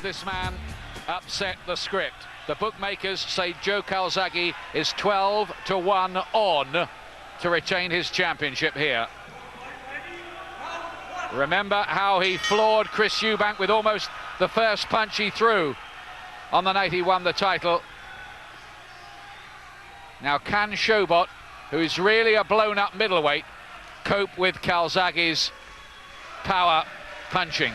this man upset the script? The bookmakers say Joe Calzaghe is 12-1 on to retain his championship here. Remember how he floored Chris Eubank with almost the first punch he threw on the night he won the title. Now, can Sobot, who's really a blown-up middleweight, cope with Calzaghe's power punching?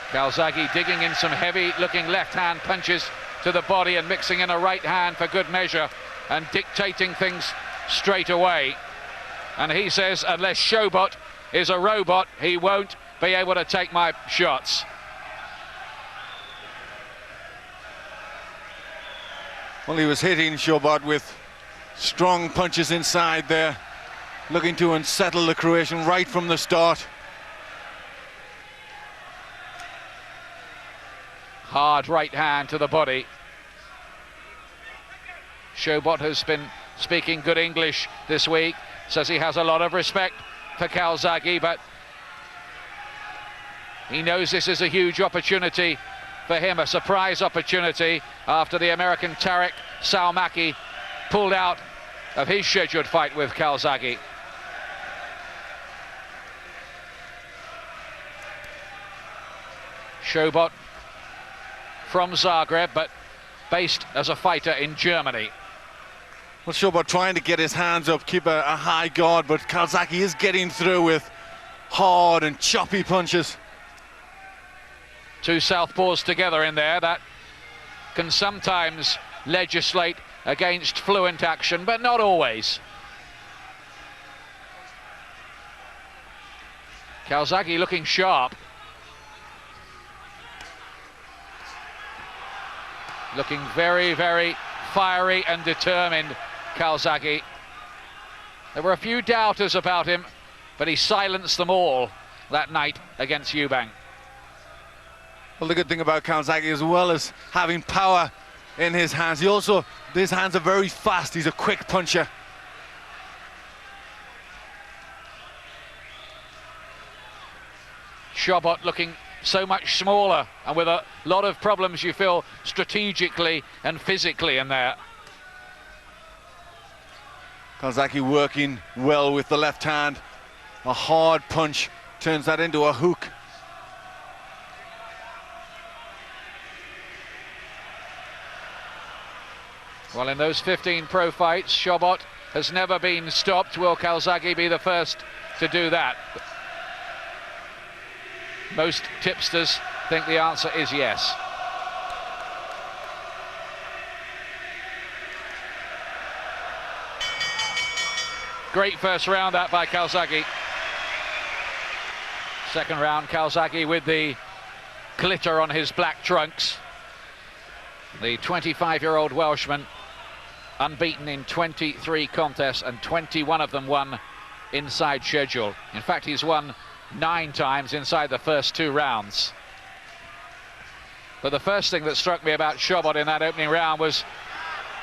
Calzaghe digging in some heavy-looking left-hand punches to the body and mixing in a right hand for good measure and dictating things straight away. And he says, unless Sobot is a robot, he won't be able to take my shots. Well, he was hitting Sobot with strong punches inside there, looking to unsettle the Croatian right from the start. Hard right hand to the body. Sobot has been speaking good English this week, says he has a lot of respect for Calzaghe, but he knows this is a huge opportunity for him, a surprise opportunity after the American Tarek Salmaki pulled out of his scheduled fight with Calzaghe. Sobot from Zagreb, but based as a fighter in Germany. Well, Sobot trying to get his hands up, keep a high guard, but Calzaghe is getting through with hard and choppy punches. Two southpaws together in there, that can sometimes legislate against fluent action, but not always. Calzaghe looking sharp. Looking very, very fiery and determined, Calzaghe. There were a few doubters about him, but he silenced them all that night against Eubank. Well, the good thing about Calzaghe, as well as having power in his hands, his hands are very fast. He's a quick puncher. Sobot looking so much smaller and with a lot of problems, you feel, strategically and physically in there. Calzaghe working well with the left hand. A hard punch turns that into a hook. Well, in those 15 pro fights, Sobot has never been stopped. Will Calzaghe be the first to do that? Most tipsters think the answer is yes. Great first round that by Calzaghe. Second round, Calzaghe with the glitter on his black trunks. The 25-year-old Welshman, unbeaten in 23 contests and 21 of them won inside schedule. In fact, he's won 9 times inside the first 2 rounds. But the first thing that struck me about Sobot in that opening round was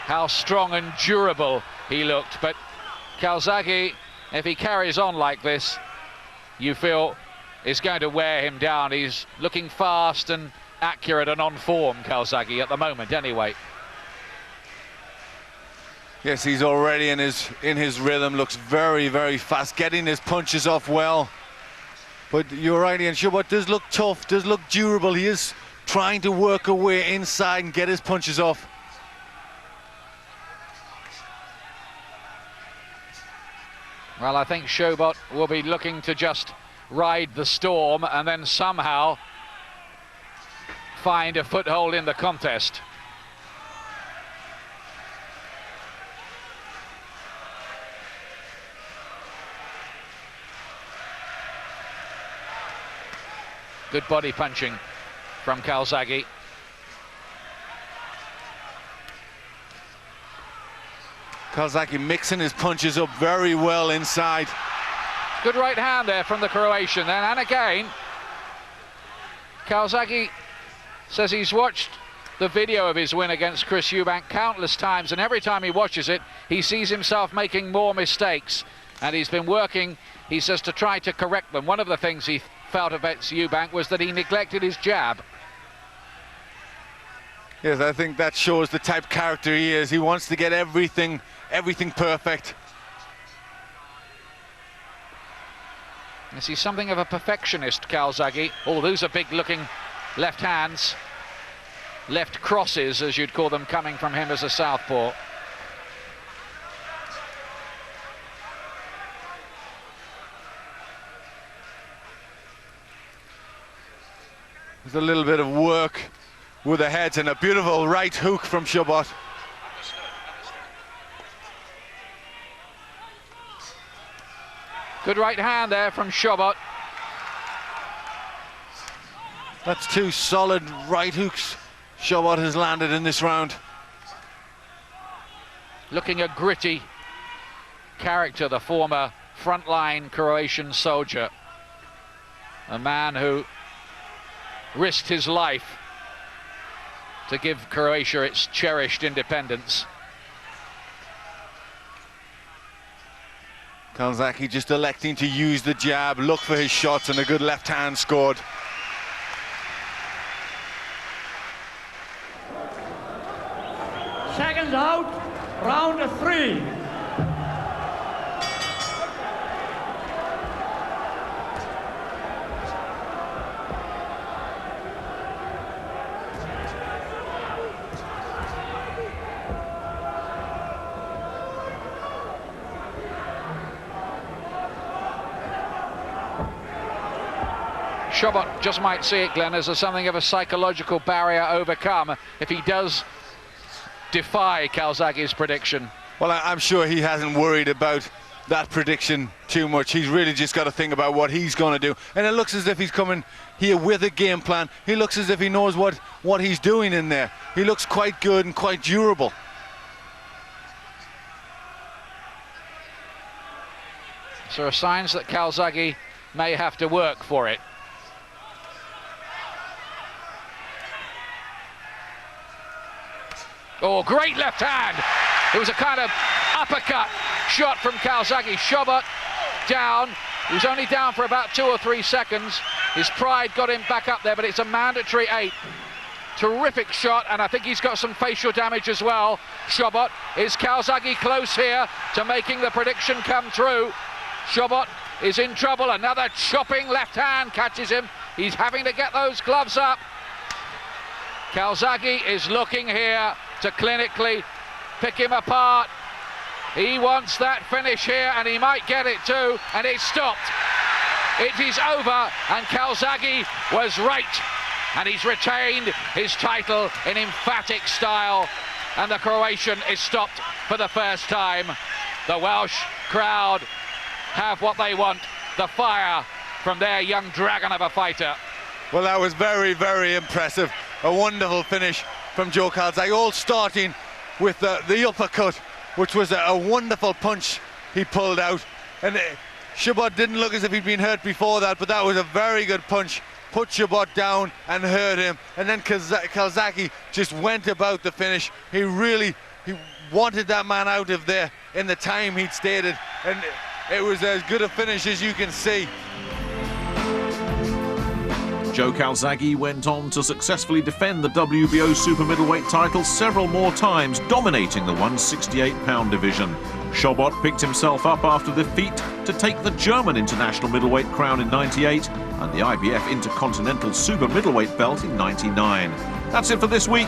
how strong and durable he looked. But Calzaghe, if he carries on like this, you feel is going to wear him down. He's looking fast and accurate and on form, Calzaghe, at the moment anyway. Yes, he's already in his rhythm, looks very, very fast, getting his punches off well. But you're right, Ian, Sobot does look tough, does look durable. He is trying to work away inside and get his punches off. Well, I think Sobot will be looking to just ride the storm and then somehow find a foothold in the contest. Good body punching from Calzaghe. Calzaghe mixing his punches up very well inside. Good right hand there from the Croatian then, and again Calzaghe says he's watched the video of his win against Chris Eubank countless times, and every time he watches it, he sees himself making more mistakes. And he's been working, he says, to try to correct them. One of the things he felt against Eubank was that he neglected his jab. Yes, I think that shows the type of character he is. He wants to get everything perfect. Is he something of a perfectionist, Calzaghe? Oh, those are big-looking left hands. Left crosses, as you'd call them, coming from him as a southpaw. There's a little bit of work with the heads and a beautiful right hook from Sobot. Good right hand there from Sobot. That's two solid right hooks Sobot has landed in this round. Looking a gritty character, the former frontline Croatian soldier. A man who risked his life to give Croatia its cherished independence. Calzaghe just electing to use the jab, look for his shots, and a good left hand scored. Seconds out, round 3. Sobot just might see it, Glenn, as something of a psychological barrier overcome if he does defy Calzaghe's prediction. Well, I'm sure he hasn't worried about that prediction too much. He's really just got to think about what he's going to do. And it looks as if he's coming here with a game plan. He looks as if he knows what he's doing in there. He looks quite good and quite durable. So there are signs that Calzaghe may have to work for it. Oh, great left hand. It was a kind of uppercut shot from Calzaghe. Sobot down. He was only down for about 2 or 3 seconds. His pride got him back up there, but it's a mandatory 8. Terrific shot, and I think he's got some facial damage as well. Sobot, is Calzaghe close here to making the prediction come true? Sobot is in trouble. Another chopping left hand catches him. He's having to get those gloves up. Calzaghe is looking here to clinically pick him apart. He wants that finish here, and he might get it too, and it's stopped. It is over, and Calzaghe was right, and he's retained his title in emphatic style, and the Croatian is stopped for the first time. The Welsh crowd have what they want, the fire from their young dragon of a fighter. Well, that was very, very impressive. A wonderful finish from Joe Calzaghe, all starting with the uppercut, which was a wonderful punch he pulled out. And Sobot didn't look as if he'd been hurt before that, but that was a very good punch. Put Sobot down and hurt him. And then Calzaghe just went about the finish. He wanted that man out of there in the time he'd stated. And it was as good a finish as you can see. Joe Calzaghe went on to successfully defend the WBO super middleweight title several more times, dominating the 168-pound division. Sobot picked himself up after defeat to take the German international middleweight crown in '98 and the IBF Intercontinental super middleweight belt in '99. That's it for this week.